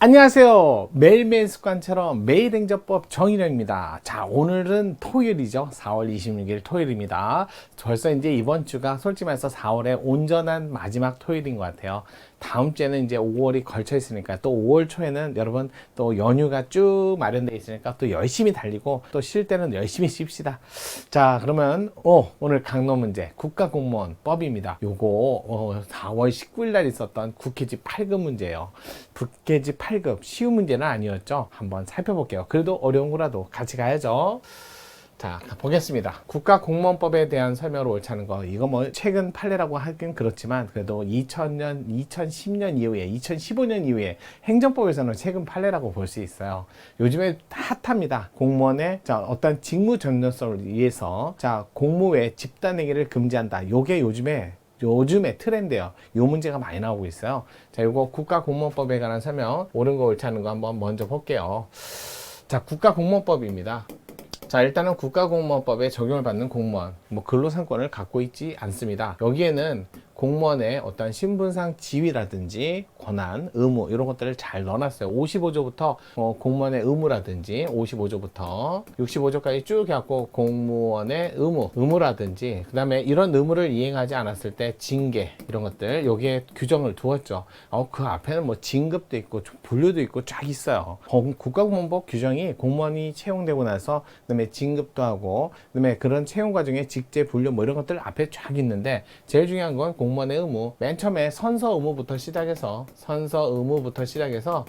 안녕하세요. 매일매일 습관처럼 매일행정법 정의령입니다. 자, 오늘은 토요일이죠. 4월 26일 토요일입니다. 벌써 이제 이번 주가 솔직히 말해서 4월의 온전한 마지막 토요일인 것 같아요. 다음 주에는 이제 5월이 걸쳐 있으니까 또 5월 초에는 여러분 또 연휴가 쭉 마련되어 있으니까 또 열심히 달리고 또 쉴 때는 열심히 쉽시다. 자, 그러면 오늘 강로 문제 국가공무원법입니다. 요거 4월 19일 날 있었던 국회지 8급 문제예요. 국회지 8급 쉬운 문제는 아니었죠. 한번 살펴볼게요. 그래도 어려운 거라도 같이 가야죠. 자, 보겠습니다. 국가공무원법에 대한 설명을 옳지 않은 거, 이거 뭐 최근 판례라고 하긴 그렇지만 그래도 2000년, 2010년 이후에 2015년 이후에 행정법에서는 최근 판례라고 볼 수 있어요. 요즘에 핫합니다. 공무원의 어떤 직무 전문성을 위해서 공무 외 집단행위를 금지한다. 요게 요즘에 트렌드예요. 요 문제가 많이 나오고 있어요. 자, 요거 국가공무원법에 관한 설명, 옳은 거 옳지 않은 거 한번 먼저 볼게요. 자, 국가공무원법입니다. 자, 일단은 국가공무원법에 적용을 받는 공무원, 근로상권을 갖고 있지 않습니다. 여기에는 공무원의 어떤 신분상 지위라든지 권한, 의무 이런 것들을 잘 넣어놨어요. 55조부터 공무원의 의무라든지 55조부터 65조까지 쭉 해갖고 공무원의 의무라든지 그 다음에 이런 의무를 이행하지 않았을 때 징계 이런 것들 여기에 규정을 두었죠. 그 앞에는 뭐 진급도 있고 분류도 있고 쫙 있어요. 국가공무원법 규정이 공무원이 채용되고 나서 그다음에 진급도 하고 그다음에 그런 채용 과정에 직제 분류 뭐 이런 것들 앞에 쫙 있는데 제일 중요한 건 공무원의 의무, 맨 처음에 선서 의무부터 시작해서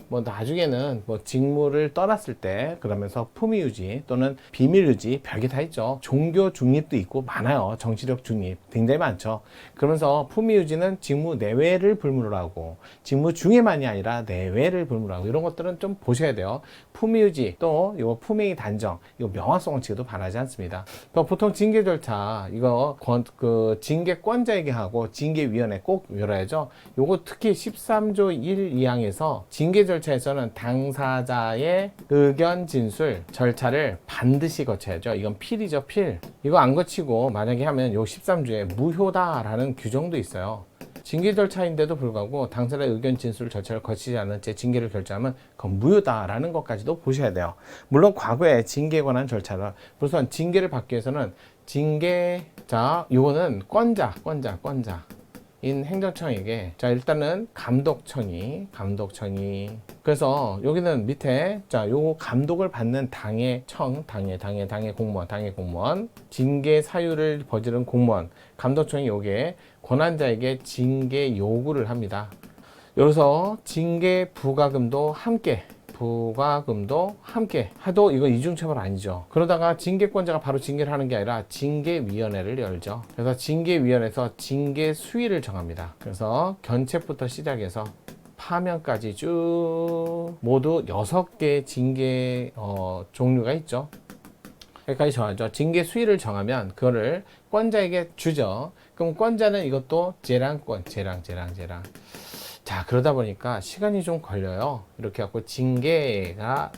뭐 나중에는 뭐 직무를 떠났을 때 그러면서 품위 유지 또는 비밀 유지 별게 다 있죠. 종교 중립도 있고 많아요. 정치력 중립 굉장히 많죠. 그러면서 품위 유지는 직무 내외를 불문으로 하고 직무 중에만이 아니라 내외를 불문으로 하고 이런 것들은 좀 보셔야 돼요. 품위 유지 또 이거 품행위 단정 이거 명확성은 지금도 바라지 않습니다. 또 보통 징계 절차 이거 징계권자에게 하고 징계위원회 꼭 열어야죠. 요거 특히 13조 1, 2항에서 징계 절차에서는 당사자의 의견 진술 절차를 반드시 거쳐야죠. 이건 필이죠, 필. 이거 안 거치고 만약에 하면 요 13조에 무효다라는 규정도 있어요. 징계 절차인데도 불구하고 당사자의 의견 진술 절차를 거치지 않은 채 징계를 결정하면 그건 무효다라는 것까지도 보셔야 돼요. 물론 과거에 징계에 관한 절차를 우선 징계를 받기 위해서는 요거는 권자인 행정청에게 일단은 감독청이 그래서 여기는 밑에 요 감독을 받는 당의 공무원 징계 사유를 벌이는 공무원 감독청이 요게 권한자에게 징계 요구를 합니다. 여기서 징계 부과금도 함께 해도 이거 이중처벌 아니죠. 그러다가 징계권자가 바로 징계를 하는 게 아니라 징계위원회를 열죠. 그래서 징계위원회에서 징계 수위를 정합니다. 그래서 견책부터 시작해서 파면까지 쭉 모두 6개의 징계 종류가 있죠. 여기까지 정하죠. 징계 수위를 정하면 그거를 권자에게 주죠. 그럼 권자는 이것도 재량. 자, 그러다 보니까 시간이 좀 걸려요. 이렇게 갖고 징계가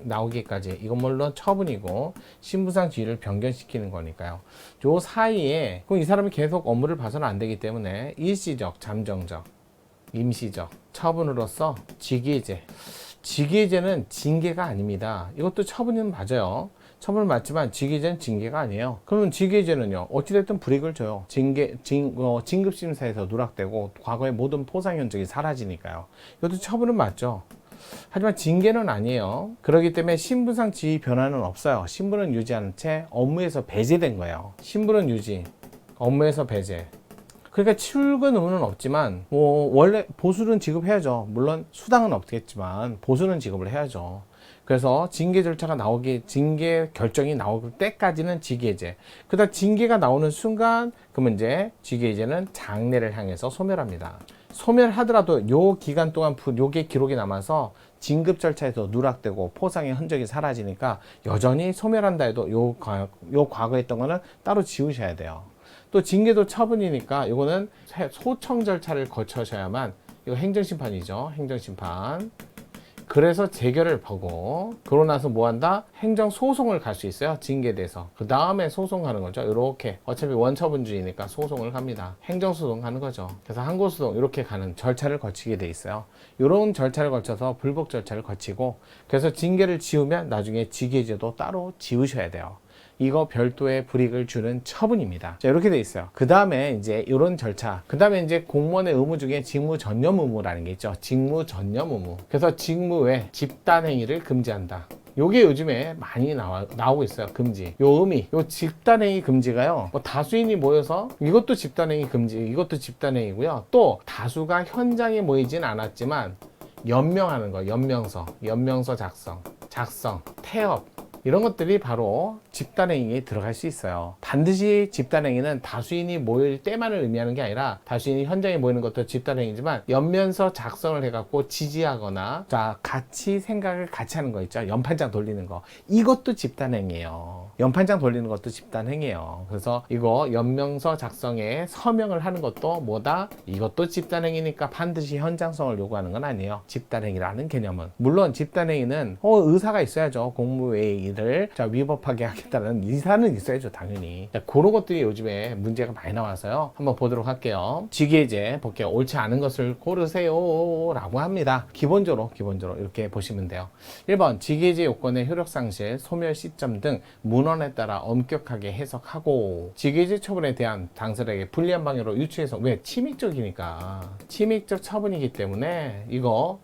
나오기까지 이건 물론 처분이고 신분상 지위를 변경시키는 거니까요. 요 사이에 그럼 이 사람이 계속 업무를 봐서는 안 되기 때문에 일시적, 잠정적, 임시적 처분으로서 직위해제는 징계가 아닙니다. 이것도 처분은 맞아요. 처분은 맞지만 직위제는 징계가 아니에요. 그러면 직위제는요 어찌됐든 불이익을 줘요. 진급심사에서 누락되고 과거의 모든 포상 현적이 사라지니까요. 이것도 처분은 맞죠. 하지만 징계는 아니에요. 그렇기 때문에 신분상 지위 변화는 없어요. 신분은 유지하는 채 업무에서 배제된 거예요. 신분은 유지, 업무에서 배제. 그러니까 출근 의무는 없지만 원래 보수는 지급해야죠. 물론 수당은 없겠지만 보수는 지급을 해야죠. 그래서 징계 결정이 나올 때까지는 직위해제. 그다음 징계가 나오는 순간 그러면 이제 직위해제는 장래를 향해서 소멸합니다. 소멸하더라도 요 기간 동안 요게 기록이 남아서 진급 절차에서 누락되고 포상의 흔적이 사라지니까 여전히 소멸한다 해도 요 과거에 했던 거는 따로 지우셔야 돼요. 또 징계도 처분이니까 이거는 소청 절차를 거쳐셔야만 이거 행정심판이죠. 행정심판. 그래서 재결을 보고 그러고 나서 뭐 한다? 행정소송을 갈 수 있어요. 징계에 대해서. 그 다음에 소송하는 거죠. 이렇게 어차피 원처분주의니까 소송을 갑니다. 행정소송 하는 거죠. 그래서 항고소송 이렇게 가는 절차를 거치게 돼 있어요. 이런 절차를 거쳐서 불복 절차를 거치고 그래서 징계를 지우면 나중에 직위제도 따로 지우셔야 돼요. 이거 별도의 불이익을 주는 처분입니다. 자, 이렇게 돼 있어요. 그 다음에 이제 이런 절차. 그 다음에 이제 공무원의 의무 중에 직무 전념 의무라는 게 있죠. 직무 전념 의무. 그래서 직무 외 집단 행위를 금지한다. 요게 요즘에 많이 나오고 있어요. 금지. 요 의미, 요 집단행위 금지가요. 뭐 다수인이 모여서 이것도 집단행위 금지, 이것도 집단행위고요. 또 다수가 현장에 모이진 않았지만 연명하는 거, 연명서 작성, 태업 이런 것들이 바로 집단행위에 들어갈 수 있어요. 반드시 집단행위는 다수인이 모일 때만을 의미하는 게 아니라 다수인이 현장에 모이는 것도 집단행위지만 연면서 작성을 해갖고 지지하거나 자 같이 생각을 같이 하는 거 있죠. 연판장 돌리는 거 이것도 집단행위예요. 연판장 돌리는 것도 집단행위예요. 그래서 이거 연명서 작성에 서명을 하는 것도 뭐다? 이것도 집단행위니까 반드시 현장성을 요구하는 건 아니에요. 집단행위라는 개념은 물론 집단행위는 의사가 있어야죠. 공무회의를 위법하게 하겠다는 의사는 있어야죠. 당연히. 자, 그런 것들이 요즘에 문제가 많이 나와서요. 한번 보도록 할게요. 직위제 볼게요. 옳지 않은 것을 고르세요 라고 합니다. 기본적으로 이렇게 보시면 돼요. 1번 직위제 요건의 효력상실, 소멸 시점 등 문헌에 따라 엄격하게 해석하고 직위제 처분에 대한 당사자에게 불리한 방향으로 유추해서 왜? 침익적이니까 침익적 처분이기 때문에 이거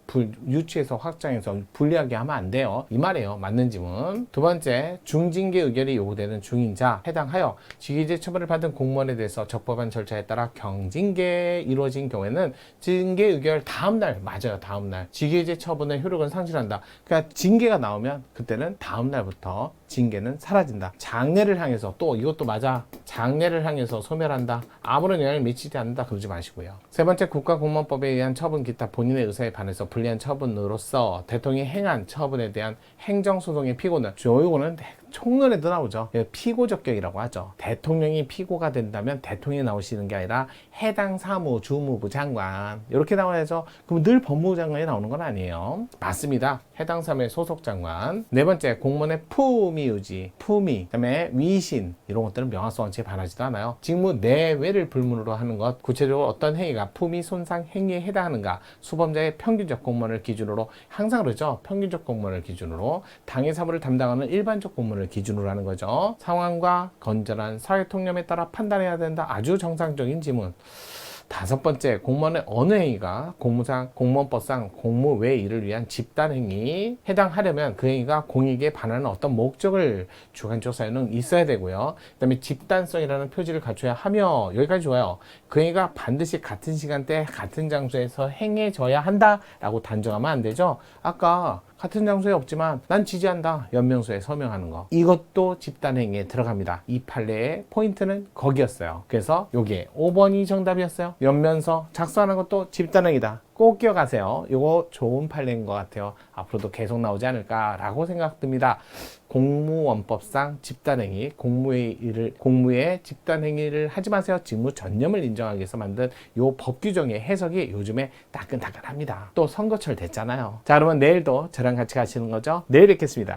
유추해서 확장해서 불리하게 하면 안 돼요. 이 말이에요. 맞는 지문. 두 번째 중징계 의결이 요구되는 중인자 해당하여 직위제 처분을 받은 공무원에 대해서 적법한 절차에 따라 경징계 이루어진 경우에는 징계 의결 다음날 맞아요. 다음날 직위제 처분의 효력은 상실한다. 그러니까 징계가 나오면 그때는 다음날부터 징계는 사라진다. 장례를 향해서 또 이것도 맞아. 장례를 향해서 소멸한다. 아무런 영향을 미치지 않는다. 그러지 마시고요. 세 번째 국가공무원법에 의한 처분 기타 본인의 의사에 반해서 불리한 처분으로서 대통령이 행한 처분에 대한 행정소송의 피고는 요거는 총론에도 나오죠. 피고적격이라고 하죠. 대통령이 피고가 된다면 대통령이 나오시는 게 아니라 해당 사무 주무부 장관 이렇게 나와야죠. 그럼 늘 법무부 장관이 나오는 건 아니에요. 맞습니다. 해당 사무의 소속 장관. 네 번째 공무원의 품위 유지, 그다음에 위신 이런 것들은 명확성원칙에 반하지도 않아요. 직무 내외를 불문으로 하는 것, 구체적으로 어떤 행위가 품위 손상 행위에 해당하는가, 수범자의 평균적 공무원을 기준으로 항상 그러죠. 평균적 공무원을 기준으로 당의 사무를 담당하는 일반적 공무원을 기준으로 하는 거죠. 상황과 건전한 사회 통념에 따라 판단해야 된다. 아주 정상적인 지문. 다섯 번째, 공무원의 어느 행위가 공무원법상 공무 외 일을 위한 집단행위 해당하려면 그 행위가 공익에 반하는 어떤 목적을 주관적 사유는 있어야 되고요. 그 다음에 집단성이라는 표지를 갖춰야 하며 여기까지 좋아요. 그 행위가 반드시 같은 시간대 같은 장소에서 행해져야 한다라고 단정하면 안 되죠. 아까 같은 장소에 없지만 난 지지한다. 연명서에 서명하는 거. 이것도 집단행위에 들어갑니다. 이 판례의 포인트는 거기였어요. 그래서 요게 5번이 정답이었어요. 연면서 작성하는 것도 집단행위다. 꼭 기억하세요. 이거 좋은 판례인 것 같아요. 앞으로도 계속 나오지 않을까라고 생각됩니다. 공무원법상 집단행위, 공무의 집단행위를 하지 마세요. 직무 전념을 인정하기 위해서 만든 이 법 규정의 해석이 요즘에 따끈따끈합니다. 또 선거철 됐잖아요. 자, 그러면 내일도 저랑 같이 가시는 거죠? 내일 뵙겠습니다.